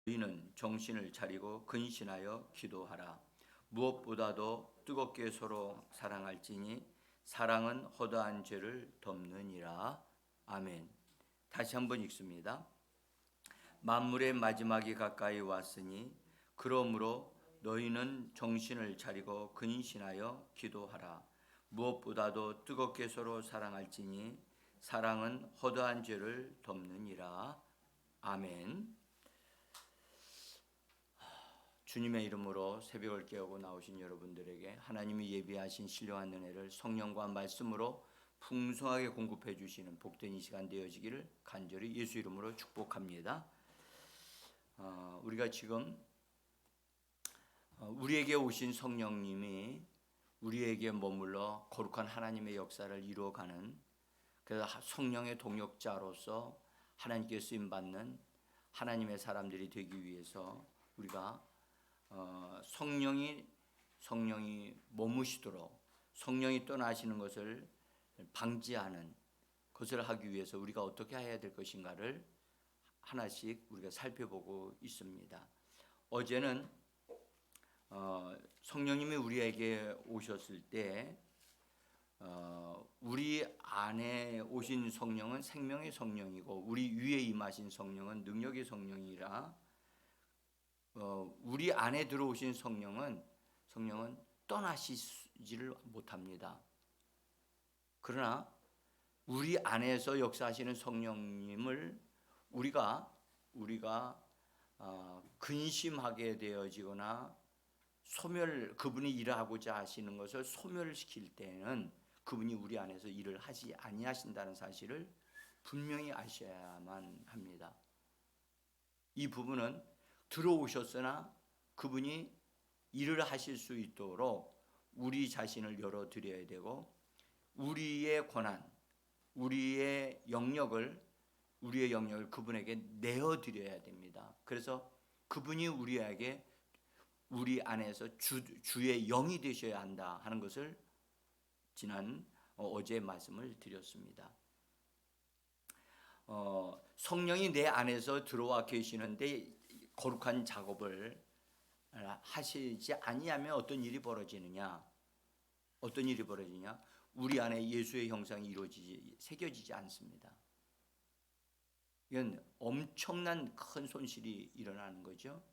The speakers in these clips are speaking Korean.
너희는 정신을 차리고 근신하여 기도하라. 무엇보다도 뜨겁게 서로 사랑할지니 사랑은 허다한 죄를 덮느니라. 아멘. 다시 한번 읽습니다. 만물의 마지막이 가까이 왔으니 그러므로 너희는 정신을 차리고 근신하여 기도하라. 무엇보다도 뜨겁게 서로 사랑할지니 사랑은 허다한 죄를 덮느니라. 아멘. 주님의 이름으로 새벽을 깨우고 나오신 여러분들에게 하나님이 예비하신 신령한 은혜를 성령과 말씀으로 풍성하게 공급해 주시는 복된 이 시간 되어지기를 간절히 예수 이름으로 축복합니다. 우리가 지금 우리에게 오신 성령님이 우리에게 머물러 거룩한 하나님의 역사를 이루어가는, 그래서 성령의 동역자로서 하나님께 쓰임받는 하나님의 사람들이 되기 위해서 우리가 성령이 머무시도록 성령이 떠나시는 것을 방지하는 것을 하기 위해서 우리가 어떻게 해야 될 것인가를 하나씩 우리가 살펴보고 있습니다. 어제는 성령님이 우리에게 오셨을 때 우리 안에 오신 성령은 생명의 성령이고 우리 위에 임하신 성령은 능력의 성령이라, 우리 안에 들어오신 성령은 떠나시지를 못합니다. 그러나 우리 안에서 역사하시는 성령님을 우리가 근심하게 되어지거나 그분이 일하고자 하시는 것을 소멸시킬 때는 그분이 우리 안에서 일을 하지 아니하신다는 사실을 분명히 아셔야만 합니다. 이 부분은 들어오셨으나 그분이 일을 하실 수 있도록 우리 자신을 열어드려야 되고, 우리의 권한, 우리의 영역을 그분에게 내어드려야 됩니다. 그래서 그분이 우리 안에서 주의 영이 되셔야 한다 하는 것을 어제 말씀을 드렸습니다. 성령이 내 안에서 들어와 계시는데 거룩한 작업을 하시지 아니하면 어떤 일이 벌어지느냐? 우리 안에 예수의 형상이 새겨지지 않습니다. 이건 엄청난 큰 손실이 일어나는 거죠.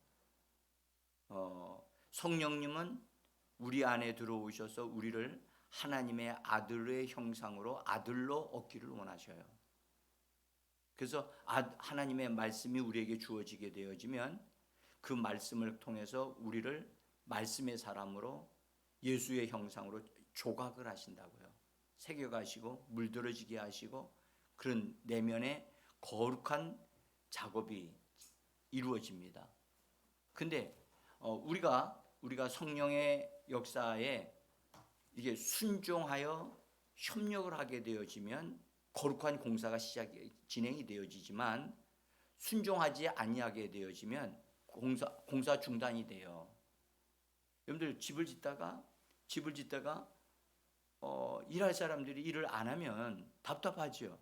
성령님은 우리 안에 들어오셔서 우리를 하나님의 아들의 형상으로 아들로 얻기를 원하셔요. 그래서 하나님의 말씀이 우리에게 주어지게 되어지면 그 말씀을 통해서 우리를 말씀의 사람으로 예수의 형상으로 조각을 하신다고요. 새겨가시고 물들어지게 하시고 그런 내면의 거룩한 작업이 이루어집니다. 근데 우리가 성령의 역사에 이게 순종하여 협력을 하게 되어지면 거룩한 공사가 진행이 되어지지만, 순종하지 아니하게 되어지면 공사 중단이 돼요. 여러분들 집을 짓다가 일할 사람들이 일을 안 하면 답답하죠.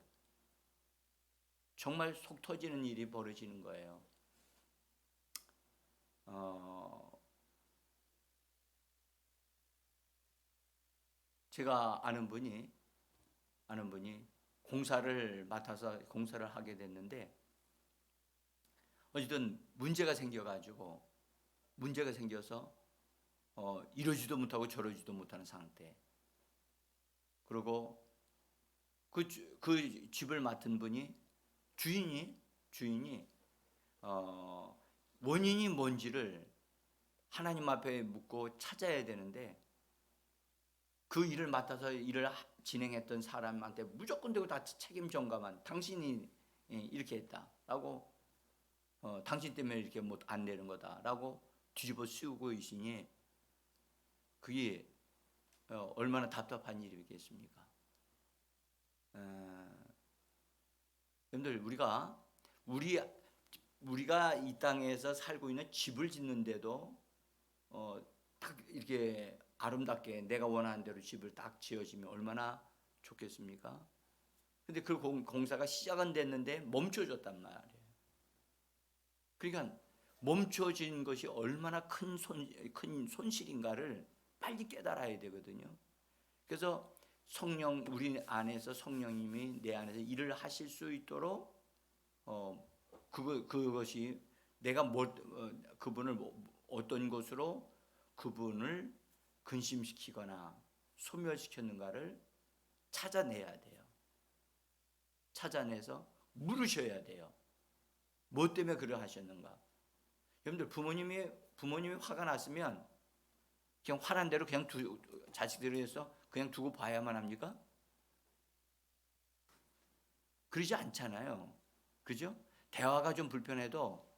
정말 속 터지는 일이 벌어지는 거예요. 제가 아는 분이 공사를 맡아서 공사를 하게 됐는데, 어쨌든 문제가 생겨서 이러지도 못하고 저러지도 못하는 상태. 그리고 그 집을 맡은 분이 주인이 원인이 뭔지를 하나님 앞에 묻고 찾아야 되는데, 그 일을 맡아서 일을 진행했던 사람한테 무조건 되고 다 책임 전가만, 당신이 이렇게 했다라고, 당신 때문에 이렇게 못 안 되는 거다라고 뒤집어 씌우고 있으니 그게 얼마나 답답한 일이겠습니까? 여러분들, 우리가 이 땅에서 살고 있는 집을 짓는데도 딱 이렇게 아름답게 내가 원하는 대로 집을 딱 지어지면 얼마나 좋겠습니까? 근데 그 공사가 시작은 됐는데 멈춰졌단 말이에요. 그러니까 멈춰진 것이 얼마나 큰 손실인가를 빨리 깨달아야 되거든요. 그래서 우리 안에서 성령님이 내 안에서 일을 하실 수 있도록 그것이 내가 그분을 어떤 것으로 그분을 근심시키거나 소멸시켰는가를 찾아내야 돼요. 찾아내서 물으셔야 돼요. 뭐 때문에 그러 하셨는가? 여러분들 부모님이 화가 났으면 그냥 화난 대로 그냥 자식들을 위해서 그냥 두고 봐야만 합니까? 그러지 않잖아요. 그죠? 대화가 좀 불편해도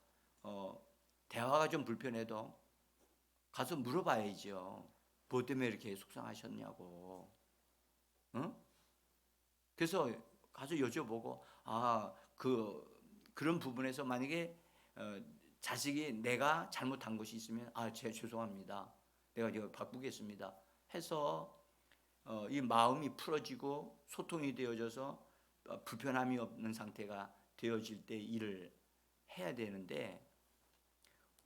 가서 물어봐야죠. 뭐 때문에 이렇게 속상하셨냐고. 응? 그래서 가서 여쭤보고 그런 부분에서 만약에 자식이 내가 잘못한 것이 있으면 죄송합니다. 내가 이거 바꾸겠습니다. 해서 이 마음이 풀어지고 소통이 되어져서 불편함이 없는 상태가 되어질 때 일을 해야 되는데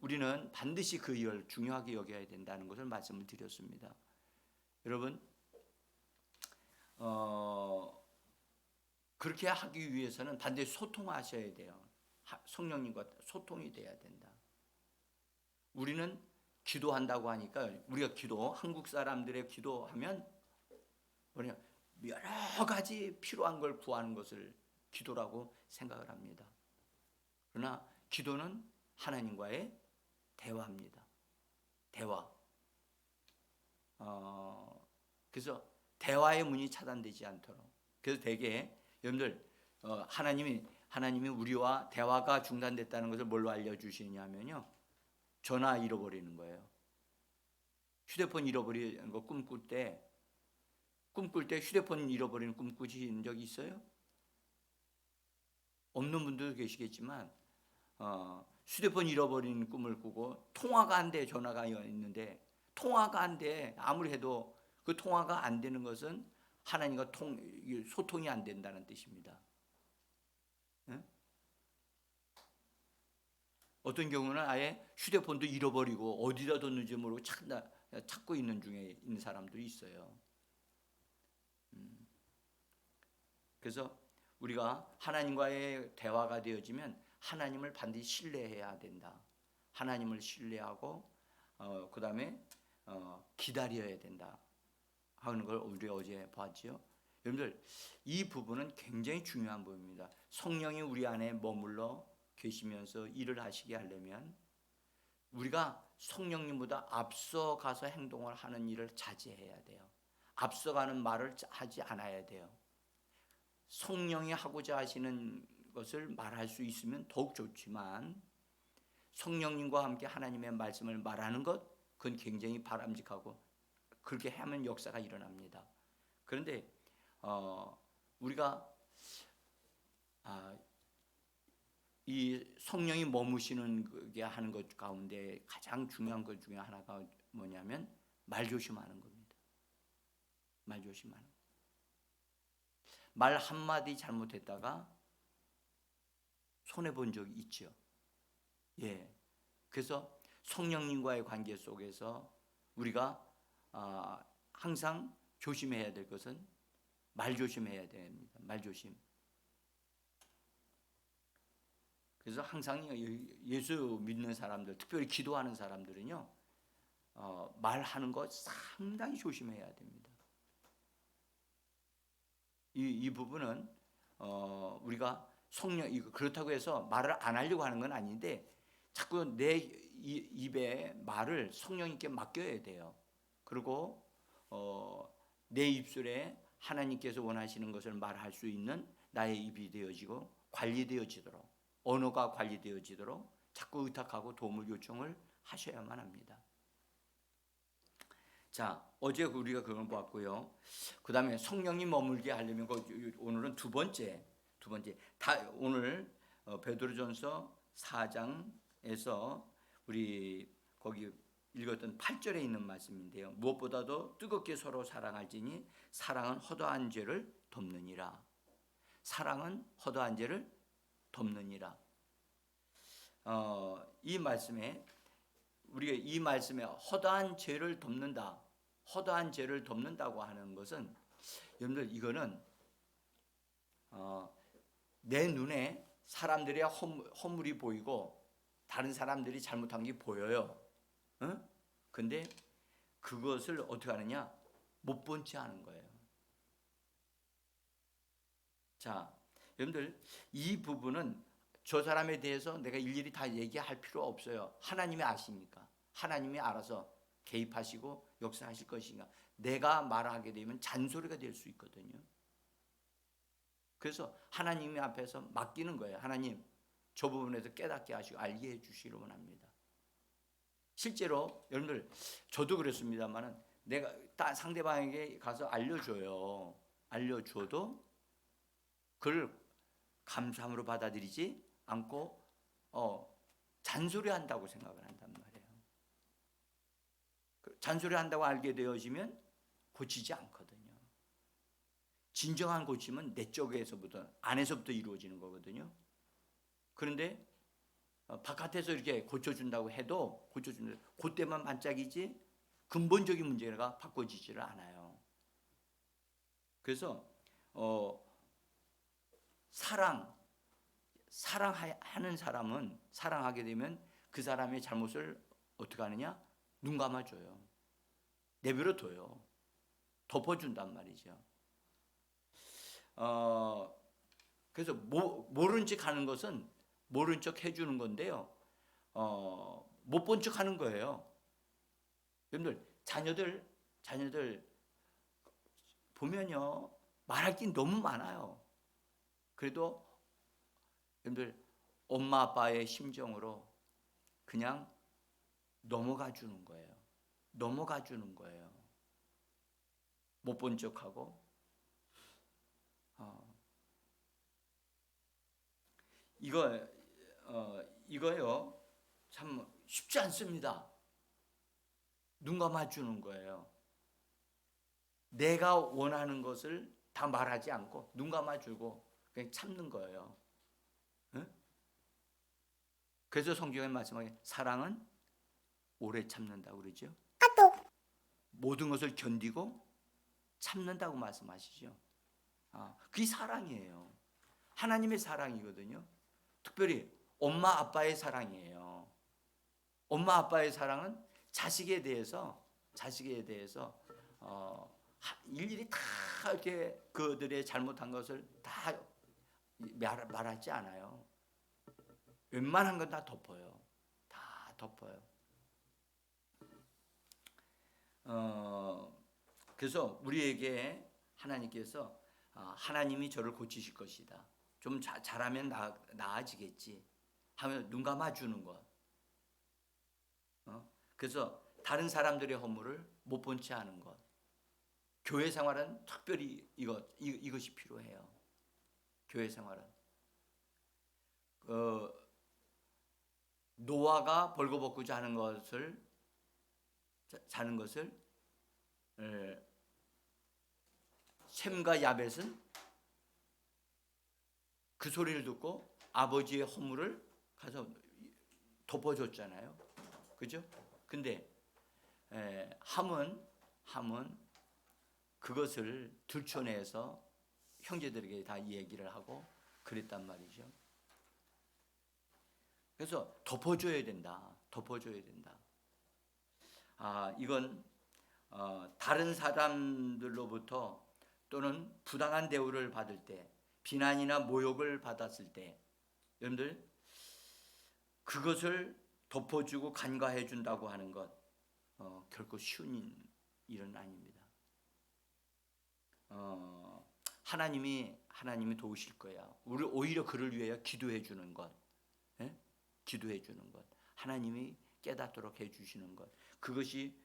우리는 반드시 그 일을 중요하게 여겨야 된다는 것을 말씀을 드렸습니다. 여러분 그렇게 하기 위해서는 반드시 소통하셔야 돼요. 성령님과 소통이 돼야 된다. 우리는 기도한다고 하니까 우리가 한국 사람들의 기도하면 뭐냐 여러 가지 필요한 걸 구하는 것을 기도라고 생각을 합니다. 그러나 기도는 하나님과의 대화입니다. 대화. 그래서 대화의 문이 차단되지 않도록. 그래서 대개 여러분들 하나님이 우리와 대화가 중단됐다는 것을 뭘로 알려주시냐면요. 전화 잃어버리는 거예요. 휴대폰 잃어버리는 거 꿈꿀 때 휴대폰 잃어버리는 꿈 꾸신 적 있어요? 없는 분들도 계시겠지만 휴대폰 잃어버리는 꿈을 꾸고 통화가 안 돼. 전화가 있는데 통화가 안 돼. 아무리 해도 그 통화가 안 되는 것은 하나님과 소통이 안 된다는 뜻입니다. 네? 어떤 경우는 아예 휴대폰도 잃어버리고 어디다 뒀는지 모르고 찾고 있는 중에 있는 사람들이 있어요. 그래서 우리가 하나님과의 대화가 되어지면 하나님을 반드시 신뢰해야 된다. 하나님을 신뢰하고 그 다음에 기다려야 된다 하는 걸 우리 어제 봤죠. 여러분들 이 부분은 굉장히 중요한 부분입니다. 성령이 우리 안에 머물러 계시면서 일을 하시게 하려면 우리가 성령님보다 앞서가서 행동을 하는 일을 자제해야 돼요. 앞서가는 말을 하지 않아야 돼요. 성령이 하고자 하시는 것을 말할 수 있으면 더욱 좋지만 성령님과 함께 하나님의 말씀을 말하는 것 그건 굉장히 바람직하고 그렇게 하면 역사가 일어납니다. 그런데 우리가 이 성령이 머무시는 게 하는 것 가운데 가장 중요한 것 중에 하나가 뭐냐면 말조심하는 겁니다. 말조심하는 것. 말 한마디 잘못했다가 손해본 적이 있죠. 예. 그래서 성령님과의 관계 속에서 우리가 항상 조심해야 될 것은 말조심해야 됩니다. 말조심. 그래서 항상 예수 믿는 사람들, 특별히 기도하는 사람들은요, 말하는 것 상당히 조심해야 됩니다. 이 부분은 우리가 그렇다고 해서 말을 안 하려고 하는 건 아닌데 자꾸 내 입에 말을 성령님께 맡겨야 돼요. 그리고 내 입술에 하나님께서 원하시는 것을 말할 수 있는 나의 입이 되어지고 관리되어지도록 언어가 관리되어지도록 자꾸 의탁하고 도움을 요청을 하셔야만 합니다. 자, 어제 우리가 그걸 보았고요. 그 다음에 성령님 머물게 하려면 오늘은 두 번째 오늘 베드로전서 4장에서 우리 거기 읽었던 8절에 있는 말씀인데요. 무엇보다도 뜨겁게 서로 사랑할지니 사랑은 허다한 죄를 덮느니라. 사랑은 허다한 죄를 덮느니라. 이 말씀에 우리가 이 말씀에 허다한 죄를 덮는다, 허다한 죄를 덮는다고 하는 것은 여러분들 이거는 내 눈에 사람들의 허물이 보이고 다른 사람들이 잘못한 게 보여요. 근데 그것을 어떻게 하느냐? 못 본 채 하는 거예요. 자, 여러분들 이 부분은 저 사람에 대해서 내가 일일이 다 얘기할 필요 없어요. 하나님이 아십니까? 하나님이 알아서 개입하시고 역사하실 것이니까 내가 말하게 되면 잔소리가 될 수 있거든요. 그래서 하나님 앞에서 맡기는 거예요. 하나님, 저 부분에서 깨닫게 하시고 알게 해주시기를 원합니다. 실제로 여러분들 저도 그랬습니다만은 내가 상대방에게 가서 알려줘요. 알려줘도 그걸 감사함으로 받아들이지 않고 잔소리한다고 생각을 한단 말이에요. 잔소리한다고 알게 되어지면 고치지 않거든요. 진정한 고침은 내 쪽에서부터 안에서부터 이루어지는 거거든요. 그런데 바깥에서 이렇게 고쳐준다고 해도 고쳐주는 그때만 반짝이지 근본적인 문제가 바꿔지지를 않아요. 그래서 사랑하는 사람은 사랑하게 되면 그 사람의 잘못을 어떻게 하느냐? 눈 감아줘요. 내버려 둬요. 덮어준단 말이죠. 그래서 모른 척 하는 것은 모른 척 해주는 건데요. 못 본 척 하는 거예요. 여러분들 자녀들 보면요 말할 게 너무 많아요. 그래도 여러분들 엄마 아빠의 심정으로 그냥 넘어가 주는 거예요. 넘어가 주는 거예요. 못 본 척하고 이거요 참 쉽지 않습니다. 눈 감아 주는 거예요. 내가 원하는 것을 다 말하지 않고 눈 감아 주고 그냥 참는 거예요. 응? 그래서 성경에 말씀하기에 사랑은 오래 참는다고 그러죠. 모든 것을 견디고 참는다고 말씀하시죠. 그게 사랑이에요. 하나님의 사랑이거든요. 특별히 엄마 아빠의 사랑이에요. 엄마 아빠의 사랑은 자식에 대해서 일일이 다 이렇게 그들의 잘못한 것을 다 말하지 않아요. 웬만한 건 다 덮어요. 다 덮어요. 그래서 우리에게 하나님께서 하나님이 저를 고치실 것이다. 좀 잘하면 나아지겠지 하면 눈 감아주는 것. 그래서 다른 사람들의 허물을 못 본 채 하는 것. 교회 생활은 특별히 이것이 필요해요. 교회 생활은. 노아가 벌거벗고 자는 것을 셈과 야벳은 그 소리를 듣고 아버지의 허물을 가서 덮어줬잖아요. 그죠? 근데 함은 그것을 들춰내서 형제들에게 다 얘기를 하고 그랬단 말이죠. 그래서 덮어줘야 된다. 이건 다른 사람들로부터 또는 부당한 대우를 받을 때, 비난이나 모욕을 받았을 때, 여러분들 그것을 덮어주고 간과해 준다고 하는 것 결코 쉬운 일은 아닙니다. 하나님이 도우실 거야. 우리 오히려 그를 위하여 기도해 주는 것, 기도해 주는 것, 하나님이 깨닫도록 해 주시는 것, 그것이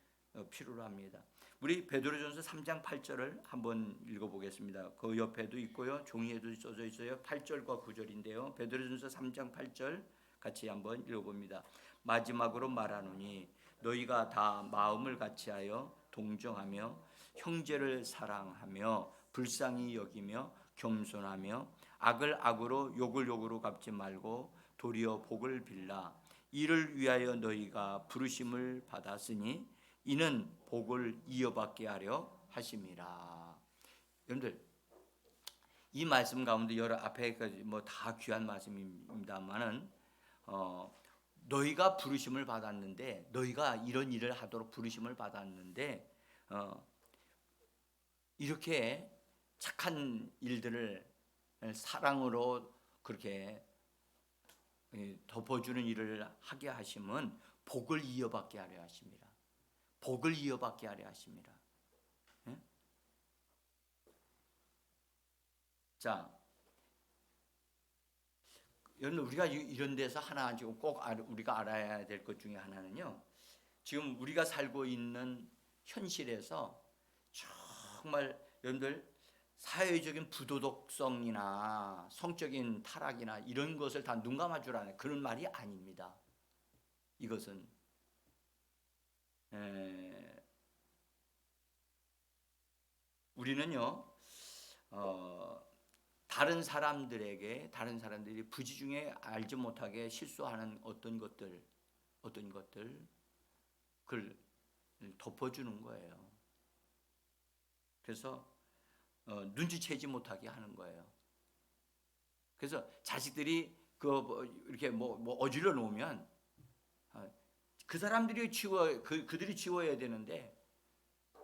필요로 합니다. 우리 베드로전서 3장 8절을 한번 읽어보겠습니다. 그 옆에도 있고요, 종이에도 써져 있어요. 8절과 9절인데요. 베드로전서 3장 8절 같이 한번 읽어봅니다. 마지막으로 말하노니 너희가 다 마음을 같이하여 동정하며 형제를 사랑하며 불쌍히 여기며 겸손하며 악을 악으로 욕을 욕으로 갚지 말고 도리어 복을 빌라. 이를 위하여 너희가 부르심을 받았으니 이는 복을 이어받게 하려 하심이라. 여러분들, 이 말씀 가운데 여러 앞에까지 뭐 다 귀한 말씀입니다만은 너희가 부르심을 받았는데, 너희가 이런 일을 하도록 부르심을 받았는데 이렇게 착한 일들을 사랑으로 그렇게 덮어주는 일을 하게 하심은 복을 이어받게 하려 하십니다. 복을 이어받게 하려 하십니다. 예? 자, 여러분, 우리가 이런 데서 하나 지금 꼭 우리가 알아야 될 것 중에 하나는요, 지금 우리가 살고 있는 현실에서 정말 여러분들 사회적인 부도덕성이나 성적인 타락이나 이런 것을 다 눈 감아주라는 그런 말이 아닙니다. 이것은 우리는요 다른 사람들이 부지 중에 알지 못하게 실수하는 어떤 것들 그걸 덮어주는 거예요. 그래서 눈치채지 못하게 하는 거예요. 그래서 자식들이 이렇게 어질러 놓으면 그 사람들이 그들이 치워야 되는데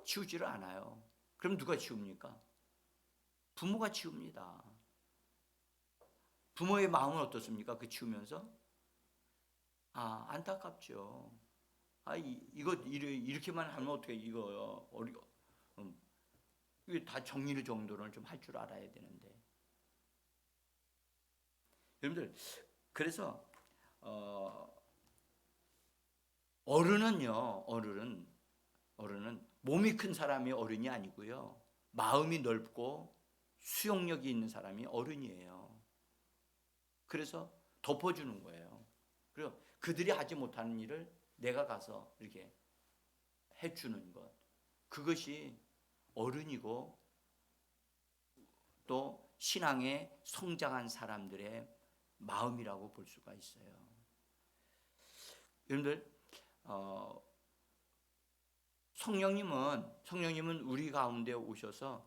치우지를 않아요. 그럼 누가 치웁니까? 부모가 치웁니다. 부모의 마음은 어떻습니까? 그 치우면서 안타깝죠. 이거 이렇게만 하면 어떻게 이거 이게 다 정리를 정도는 좀 할 줄 알아야 되는데. 여러분들, 그래서 어른은 몸이 큰 사람이 어른이 아니고요, 마음이 넓고 수용력이 있는 사람이 어른이에요. 그래서 덮어주는 거예요. 그리고 그들이 하지 못하는 일을 내가 가서 이렇게 해주는 것, 그것이 어른이고 또 신앙에 성장한 사람들의 마음이라고 볼 수가 있어요. 여러분들, 성령님은 우리 가운데 오셔서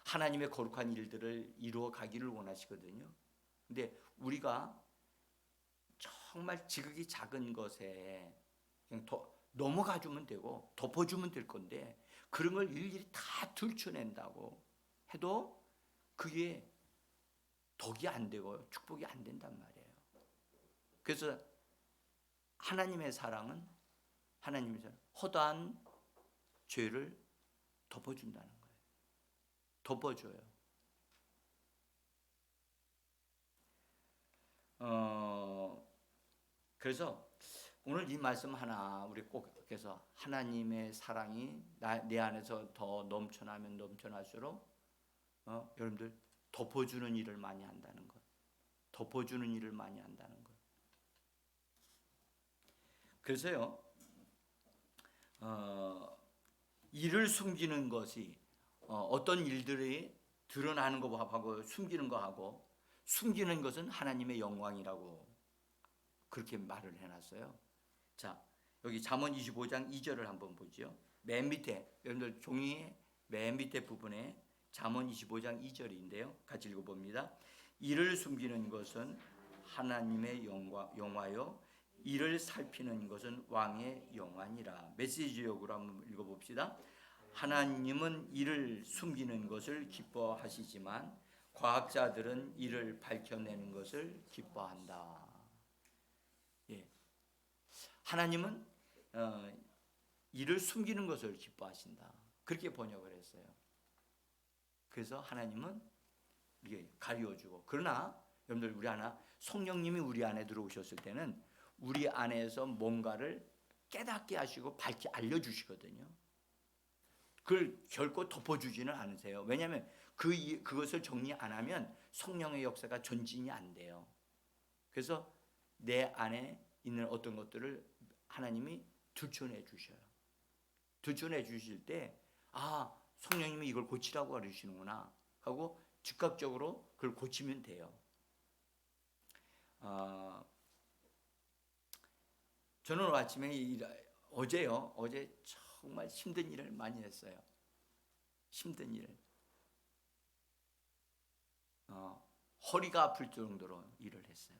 하나님의 거룩한 일들을 이루어 가기를 원하시거든요. 근데 우리가 정말 지극히 작은 것에 그냥 넘어가 주면 되고 덮어주면 될 건데, 그런 걸 일일이 다 들춰낸다고 해도 그게 덕이 안 되고 축복이 안 된단 말이에요. 그래서 하나님의 사랑은 허다한 죄를 덮어준다는 거예요. 덮어줘요. 그래서 오늘 이 말씀 하나 우리 꼭 해서, 하나님의 사랑이 내 안에서 더 넘쳐나면 넘쳐날수록 여러분들 덮어주는 일을 많이 한다는 것. 덮어주는 일을 많이 한다는 것. 그래서요, 일을 숨기는 것이 어떤 일들이 드러나는 것하고 숨기는 것하고, 숨기는 것은 하나님의 영광이라고 그렇게 말을 해놨어요. 자, 여기 잠언 25장 2절을 한번 보죠. 맨 밑에, 여러분들 종이의 맨 밑에 부분에 잠언 25장 2절인데요. 같이 읽어봅니다. 이를 숨기는 것은 하나님의 영화요, 이를 살피는 것은 왕의 영화니라. 메시지역으로 한번 읽어봅시다. 하나님은 이를 숨기는 것을 기뻐하시지만 과학자들은 이를 밝혀내는 것을 기뻐한다. 예. 하나님은 이를 숨기는 것을 기뻐하신다. 그렇게 번역을 했어요. 그래서 하나님은 이게 가려주고, 그러나 여러분들, 성령님이 우리 안에 들어오셨을 때는 우리 안에서 뭔가를 깨닫게 하시고 밝게 알려주시거든요. 그걸 결코 덮어주지는 않으세요. 왜냐하면 그것을 정리 안 하면 성령의 역사가 전진이 안 돼요. 그래서 내 안에 있는 어떤 것들을 하나님이 들춰내 주셔요. 들춰내 주실 때, 성령님이 이걸 고치라고 가르치시는구나 하고 즉각적으로 그걸 고치면 돼요. 저는 오늘 아침에 어제 정말 힘든 일을 많이 했어요. 힘든 일을. 허리가 아플 정도로 일을 했어요.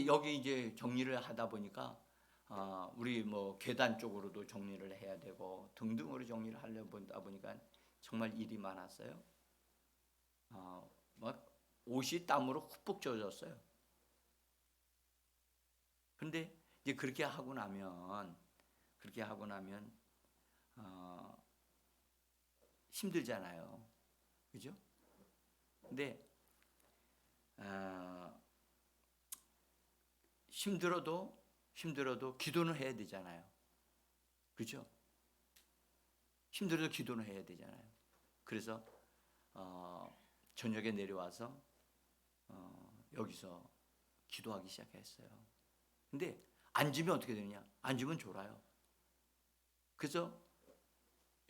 여기 이제 정리를 하다 보니까 우리 뭐 계단 쪽으로도 정리를 해야 되고 등등으로 정리를 하려다 보니까 정말 일이 많았어요. 막 옷이 땀으로 흠뻑 젖었어요. 근데 이제 그렇게 하고 나면 힘들잖아요. 그죠? 근데 힘들어도 기도는 해야 되잖아요. 그죠? 힘들어도 기도는 해야 되잖아요. 그래서 저녁에 내려와서 여기서 기도하기 시작했어요. 근데 앉으면 어떻게 되느냐? 앉으면 졸아요. 그래서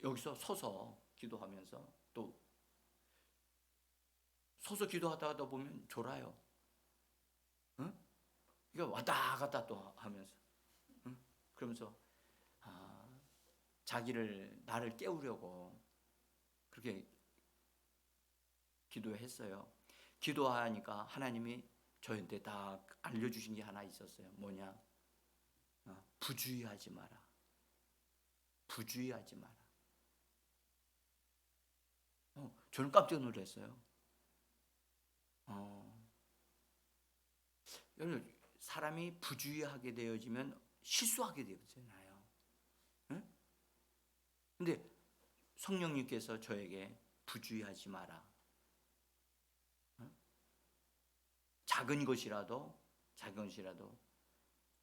여기서 서서 기도하면서 또 서서 기도하다 보면 졸아요. 응? 이거 왔다 갔다 또 하면서, 응? 그러면서 나를 깨우려고 그렇게 기도했어요. 기도하니까 하나님이 저한테 다 알려주신 게 하나 있었어요. 뭐냐? 부주의하지 마라. 부주의하지 마라. 저는 깜짝 놀랐어요. 여러분, 사람이 부주의하게 되어지면 실수하게 되잖아요. 응? 근데 성령님께서 저에게 부주의하지 마라. 작은 것이라도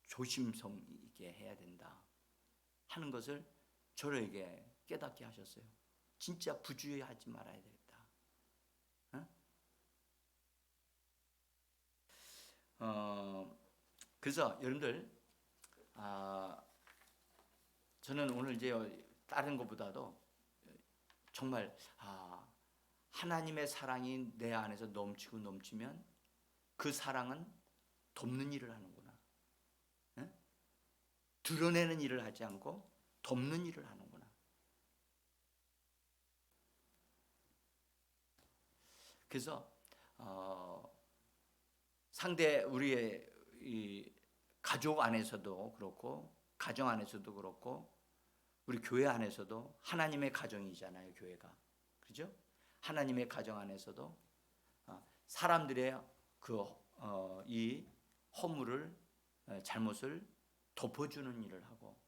조심성 있게 해야 된다 하는 것을 저에게 깨닫게 하셨어요. 진짜 부주의하지 말아야 되겠다. 그래서 여러분들, 저는 오늘 이제 다른 것보다도 정말 하나님의 사랑이 내 안에서 넘치고 넘치면 그 사랑은 돕는 일을 하는구나. 드러내는 일을 하지 않고 돕는 일을 하는구나. 그래서 상대 우리의 이 가족 안에서도 그렇고 가정 안에서도 그렇고 우리 교회 안에서도 하나님의 가정이잖아요. 교회가. 그죠? 하나님의 가정 안에서도 사람들의 이 허물을 잘못을 덮어주는 일을 하고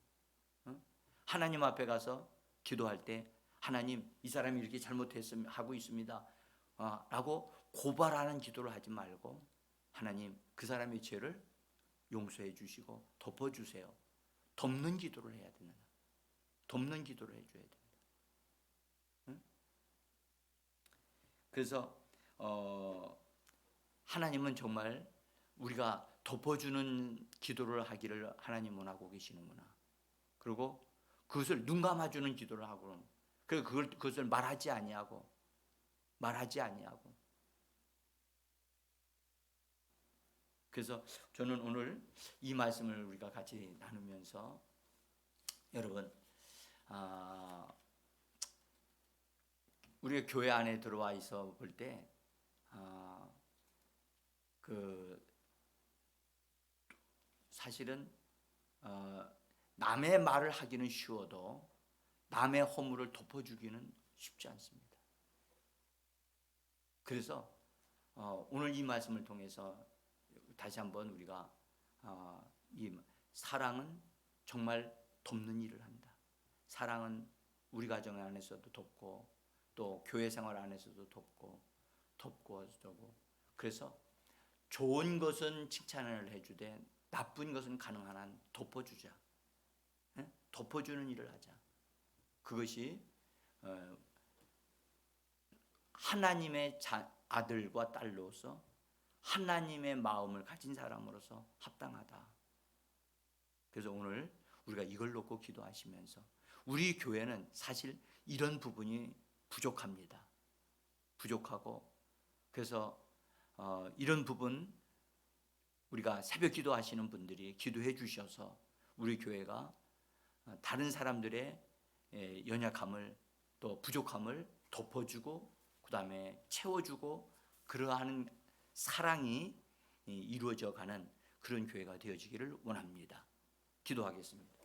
하나님 앞에 가서 기도할 때 하나님 이 사람이 이렇게 하고 있습니다 라고 고발하는 기도를 하지 말고 하나님 그 사람의 죄를 용서해 주시고 덮어주세요. 돕는 기도를 해야 됩니다. 돕는 기도를 해줘야 됩니다. 그래서 하나님은 정말 우리가 덮어주는 기도를 하기를 하나님 원하고 계시는구나. 그리고 그것을 눈 감아주는 기도를 하고 그것을 말하지 아니하고 그래서 저는 오늘 이 말씀을 우리가 같이 나누면서 여러분 우리가 교회 안에 들어와 있어 볼 때 사실은 남의 말을 하기는 쉬워도 남의 허물을 덮어주기는 쉽지 않습니다. 그래서 오늘 이 말씀을 통해서 다시 한번 우리가 이 사랑은 정말 돕는 일을 한다. 사랑은 우리 가정 안에서도 돕고 또 교회 생활 안에서도 돕고 그래서 좋은 것은 칭찬을 해주되 나쁜 것은 가능한 한 덮어주자. 덮어주는 일을 하자. 그것이 하나님의 아들과 딸로서 하나님의 마음을 가진 사람으로서 합당하다. 그래서 오늘 우리가 이걸 놓고 기도하시면서 우리 교회는 사실 이런 부분이 부족합니다. 부족하고 그래서 이런 부분 우리가 새벽 기도하시는 분들이 기도해 주셔서 우리 교회가 다른 사람들의 연약함을 또 부족함을 덮어주고 그다음에 채워주고 그러한 사랑이 이루어져 가는 그런 교회가 되어지기를 원합니다. 기도하겠습니다.